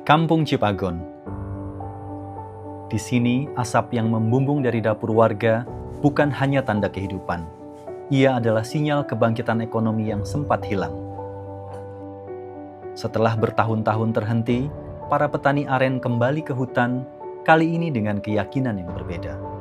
Kampung Cipagon. Di sini, asap yang membumbung dari dapur warga bukan hanya tanda kehidupan. Ia adalah sinyal kebangkitan ekonomi yang sempat hilang. Setelah bertahun-tahun terhenti, para petani aren kembali ke hutan, kali ini dengan keyakinan yang berbeda.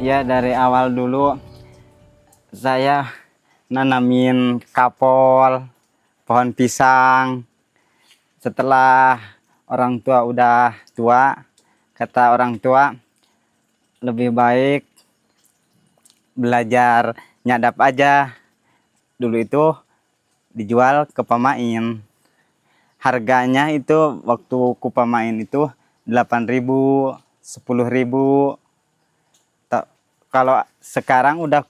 Ya, dari awal dulu saya nanamin kapol, pohon pisang. Setelah orang tua udah tua, kata orang tua lebih baik belajar nyadap aja. Dulu itu dijual ke pemain. Harganya itu waktu ku pemain itu 8.000, 10.000. Kalau sekarang udah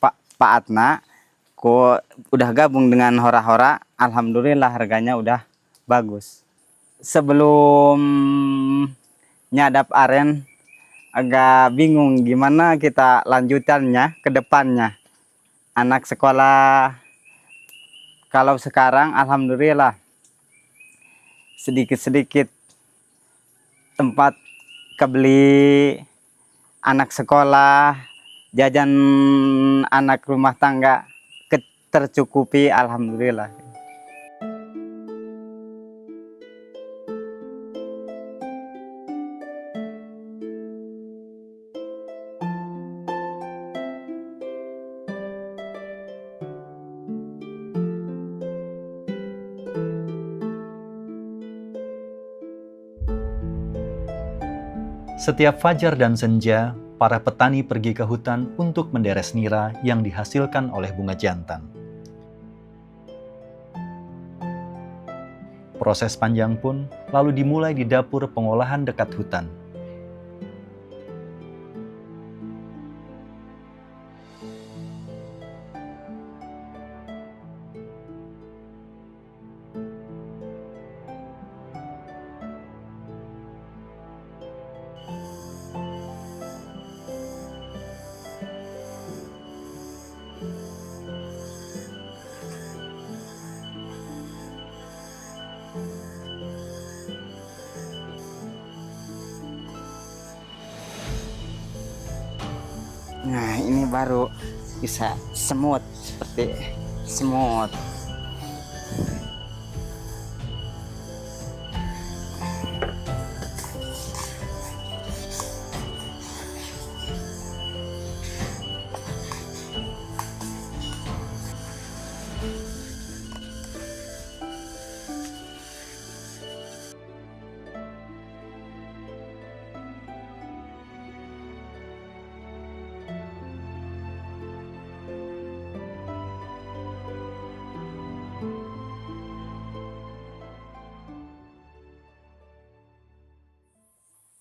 Pak Atna, udah gabung dengan hora-hora, alhamdulillah harganya udah bagus. Sebelum nyadap aren agak bingung gimana kita lanjutannya ke depannya. Anak sekolah, kalau sekarang alhamdulillah sedikit-sedikit tempat kebeli, anak sekolah, jajan anak rumah tangga tercukupi, alhamdulillah. Setiap fajar dan senja, para petani pergi ke hutan untuk menderes nira yang dihasilkan oleh bunga jantan. Proses panjang pun lalu dimulai di dapur pengolahan dekat hutan. Nah, ini baru bisa semut, seperti semut.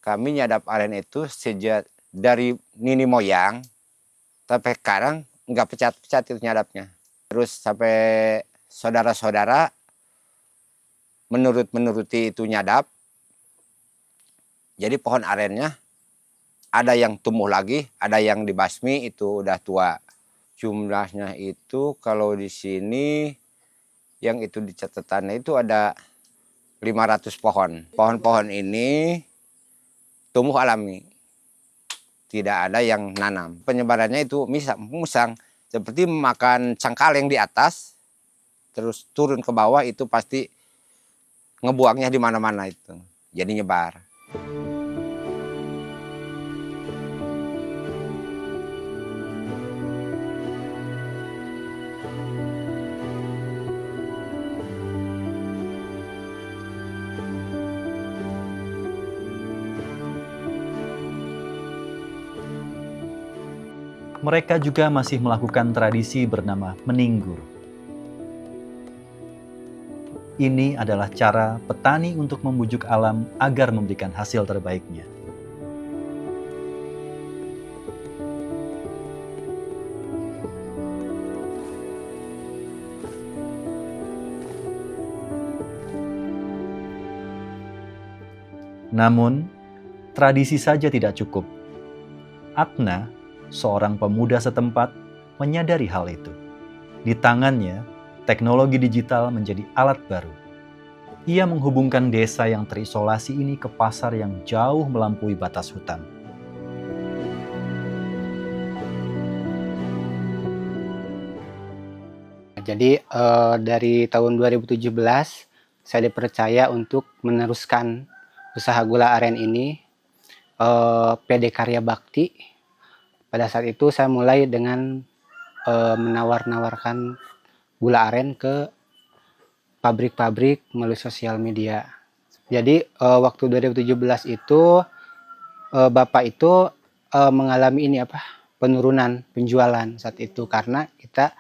Kami nyadap aren itu sejak dari nini moyang, sampai sekarang nggak pecat-pecat itu nyadapnya. Terus sampai saudara-saudara menuruti itu nyadap. Jadi pohon arennya ada yang tumbuh lagi, ada yang dibasmi, itu udah tua. Jumlahnya itu kalau di sini yang itu di catatannya itu ada 500 pohon. Pohon-pohon ini tumbuh alami, tidak ada yang nanam. Penyebarannya itu musang, seperti makan cangkaleng di atas, terus turun ke bawah, itu pasti ngebuangnya di mana-mana itu, jadi nyebar. Mereka juga masih melakukan tradisi bernama meninggur. Ini adalah cara petani untuk membujuk alam agar memberikan hasil terbaiknya. Namun, tradisi saja tidak cukup. Atna, seorang pemuda setempat, menyadari hal itu. Di tangannya, teknologi digital menjadi alat baru. Ia menghubungkan desa yang terisolasi ini ke pasar yang jauh melampaui batas hutan. Jadi dari tahun 2017 saya dipercaya untuk meneruskan usaha gula aren ini, PD Karya Bakti. Pada saat itu saya mulai dengan menawar-nawarkan gula aren ke pabrik-pabrik melalui sosial media. Jadi waktu 2017 itu Bapak itu mengalami penurunan penjualan saat itu karena kita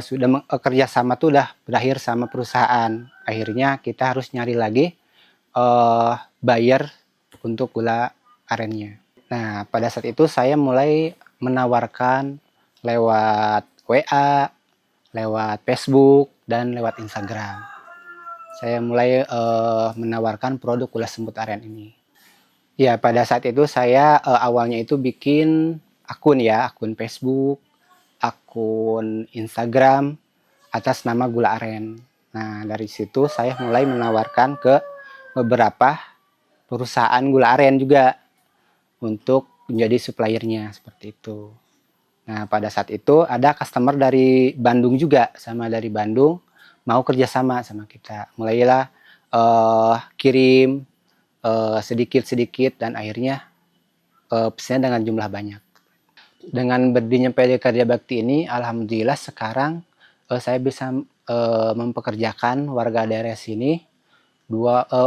sudah kerjasama tuh udah berakhir sama perusahaan. Akhirnya kita harus nyari lagi buyer untuk gula arennya. Nah, pada saat itu saya mulai menawarkan lewat WA, lewat Facebook, dan lewat Instagram. Saya mulai menawarkan produk gula semut aren ini. Ya, pada saat itu saya awalnya itu bikin akun Facebook, akun Instagram atas nama gula aren. Nah, dari situ saya mulai menawarkan ke beberapa perusahaan gula aren juga untuk menjadi suppliernya seperti itu. Nah, pada saat itu ada customer dari Bandung juga, dari Bandung mau kerjasama sama kita. Mulailah kirim sedikit-sedikit dan akhirnya pesannya dengan jumlah banyak. Dengan berdirinya PD Karya Bakti ini, alhamdulillah sekarang saya bisa mempekerjakan warga daerah sini.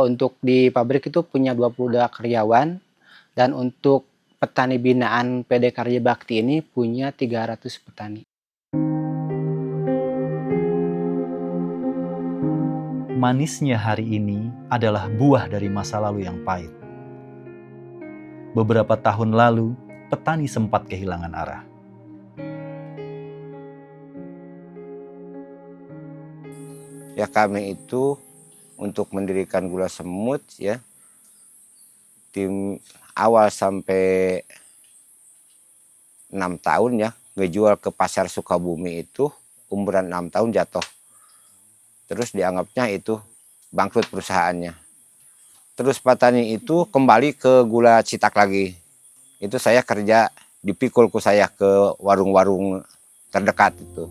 Untuk di pabrik itu punya 22 karyawan, dan untuk petani binaan PD Karya Bakti ini punya 300 petani. Manisnya hari ini adalah buah dari masa lalu yang pahit. Beberapa tahun lalu, petani sempat kehilangan arah. Ya, kami itu untuk mendirikan gula semut ya, tim awal sampai 6 tahun ya, ngejual ke pasar Sukabumi itu umuran 6 tahun jatuh. Terus dianggapnya itu bangkrut perusahaannya. Terus petani itu kembali ke gula Citak lagi. Itu saya kerja dipikulku saya ke warung-warung terdekat itu.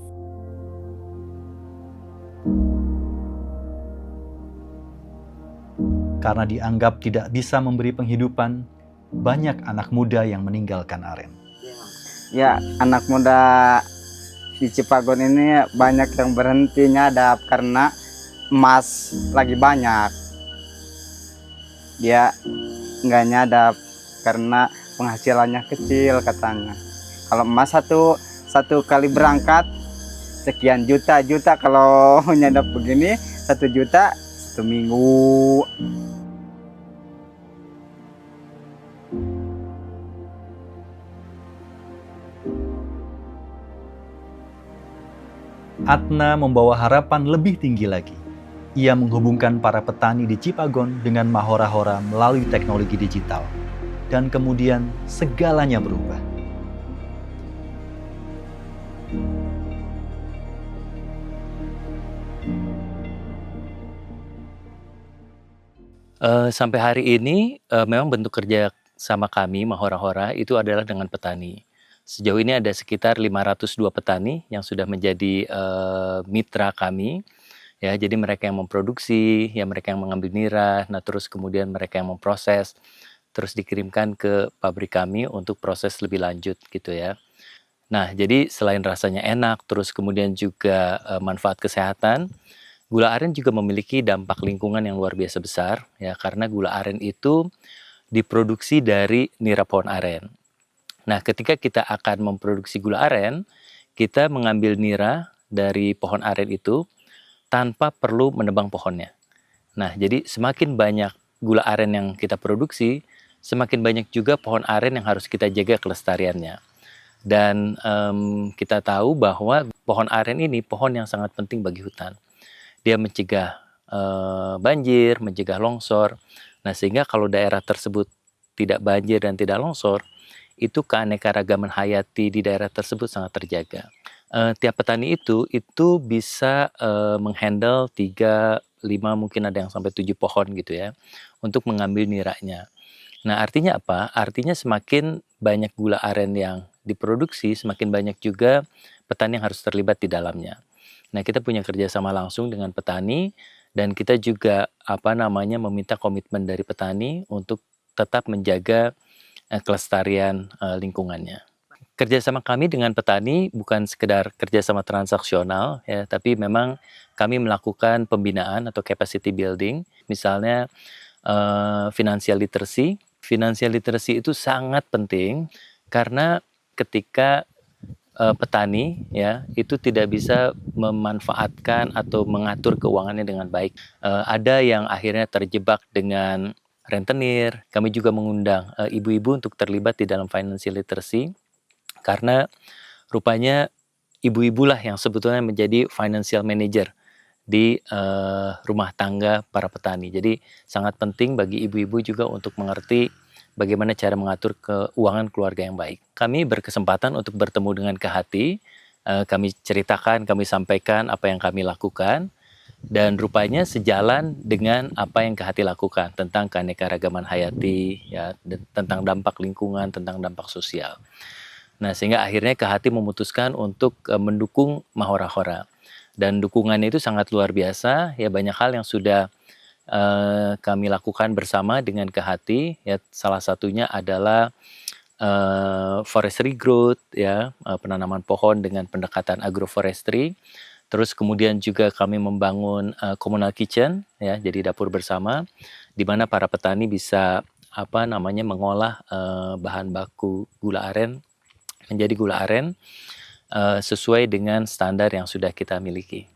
Karena dianggap tidak bisa memberi penghidupan, banyak anak muda yang meninggalkan aren. Ya, anak muda di Cipagon ini banyak yang berhenti nyadap karena emas lagi banyak. Dia nggak nyadap karena penghasilannya kecil katanya. Kalau emas satu kali berangkat sekian juta, kalau nyadap begini 1 juta 1 minggu. Atna membawa harapan lebih tinggi lagi. Ia menghubungkan para petani di Cipagon dengan mahora-hora melalui teknologi digital. Dan kemudian segalanya berubah. Sampai hari ini memang bentuk kerja sama kami Mahora-Hora itu adalah dengan petani. Sejauh ini ada sekitar 502 petani yang sudah menjadi mitra kami. Ya, jadi mereka yang memproduksi, ya mereka yang mengambil nira, nah terus kemudian mereka yang memproses, terus dikirimkan ke pabrik kami untuk proses lebih lanjut gitu ya. Nah, jadi selain rasanya enak, terus kemudian juga manfaat kesehatan, gula aren juga memiliki dampak lingkungan yang luar biasa besar ya, karena gula aren itu diproduksi dari nira pohon aren. Nah, ketika kita akan memproduksi gula aren, kita mengambil nira dari pohon aren itu tanpa perlu menebang pohonnya. Nah, jadi semakin banyak gula aren yang kita produksi, semakin banyak juga pohon aren yang harus kita jaga kelestariannya. Dan kita tahu bahwa pohon aren ini pohon yang sangat penting bagi hutan. Dia mencegah banjir, mencegah longsor, Nah, sehingga kalau daerah tersebut tidak banjir dan tidak longsor, itu keanekaragaman hayati di daerah tersebut sangat terjaga. Tiap petani itu bisa menghandle 3, 5, mungkin ada yang sampai 7 pohon gitu ya, untuk mengambil niranya. Nah, artinya apa? Artinya semakin banyak gula aren yang diproduksi, semakin banyak juga petani yang harus terlibat di dalamnya. Nah, kita punya kerjasama langsung dengan petani, dan kita juga meminta komitmen dari petani untuk tetap menjaga kelestarian lingkungannya. Kerjasama kami dengan petani bukan sekedar kerjasama transaksional ya, tapi memang kami melakukan pembinaan atau capacity building, misalnya financial literacy. Financial literacy itu sangat penting karena ketika petani ya itu tidak bisa memanfaatkan atau mengatur keuangannya dengan baik. Ada yang akhirnya terjebak dengan rentenir. Kami juga mengundang ibu-ibu untuk terlibat di dalam financial literacy karena rupanya ibu-ibulah yang sebetulnya menjadi financial manager di rumah tangga para petani. Jadi sangat penting bagi ibu-ibu juga untuk mengerti bagaimana cara mengatur keuangan keluarga yang baik. Kami berkesempatan untuk bertemu dengan Kehati, kami ceritakan, kami sampaikan apa yang kami lakukan, dan rupanya sejalan dengan apa yang Kehati lakukan tentang keanekaragaman hayati, ya, tentang dampak lingkungan, tentang dampak sosial. Nah, sehingga akhirnya Kehati memutuskan untuk mendukung Mahora-Hora. Dan dukungannya itu sangat luar biasa, ya banyak hal yang sudah kami lakukan bersama dengan Kehati, ya salah satunya adalah forestry growth, ya penanaman pohon dengan pendekatan agroforestry. Terus kemudian juga kami membangun communal kitchen, ya jadi dapur bersama, di mana para petani bisa mengolah bahan baku gula aren menjadi gula aren sesuai dengan standar yang sudah kita miliki.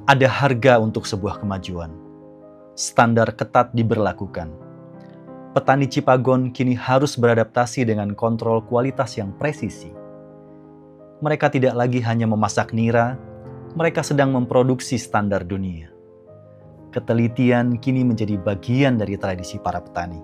Ada harga untuk sebuah kemajuan. Standar ketat diberlakukan. Petani Cipagon kini harus beradaptasi dengan kontrol kualitas yang presisi. Mereka tidak lagi hanya memasak nira, mereka sedang memproduksi standar dunia. Ketelitian kini menjadi bagian dari tradisi para petani.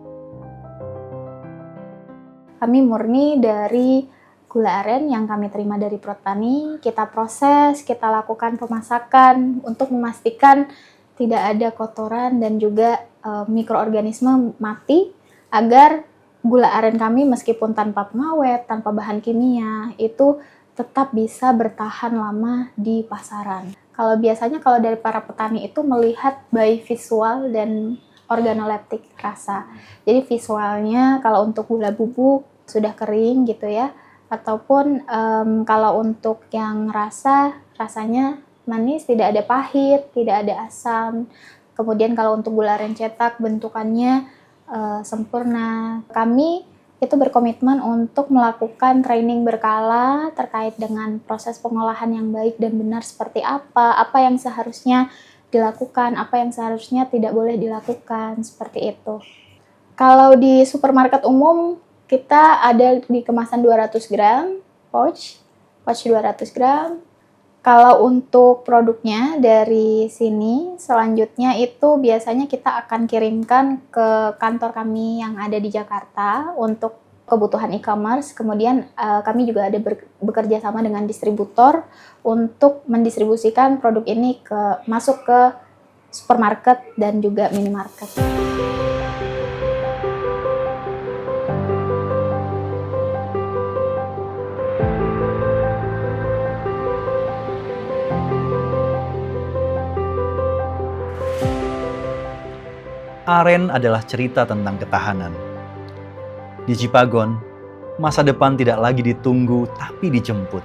Kami murni dari gula aren yang kami terima dari petani, kita proses, kita lakukan pemasakan untuk memastikan tidak ada kotoran dan juga mikroorganisme mati agar gula aren kami meskipun tanpa pengawet, tanpa bahan kimia itu tetap bisa bertahan lama di pasaran. Kalau biasanya dari para petani itu melihat by visual dan organoleptik rasa. Jadi visualnya kalau untuk gula bubuk sudah kering gitu ya, ataupun kalau untuk yang rasanya manis, tidak ada pahit, tidak ada asam. Kemudian kalau untuk gula aren cetak bentukannya sempurna. Kami itu berkomitmen untuk melakukan training berkala terkait dengan proses pengolahan yang baik dan benar seperti apa yang seharusnya dilakukan, apa yang seharusnya tidak boleh dilakukan, seperti itu. Kalau di supermarket umum kita ada di kemasan 200 gram, pouch 200 gram. Kalau untuk produknya dari sini, selanjutnya itu biasanya kita akan kirimkan ke kantor kami yang ada di Jakarta untuk kebutuhan e-commerce. Kemudian kami juga ada bekerja sama dengan distributor untuk mendistribusikan produk ini masuk ke supermarket dan juga minimarket. Aren adalah cerita tentang ketahanan. Di Cipagon, masa depan tidak lagi ditunggu tapi dijemput.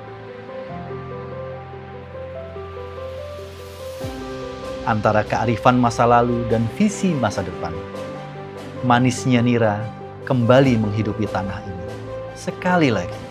Antara kearifan masa lalu dan visi masa depan, manisnya nira kembali menghidupi tanah ini. Sekali lagi.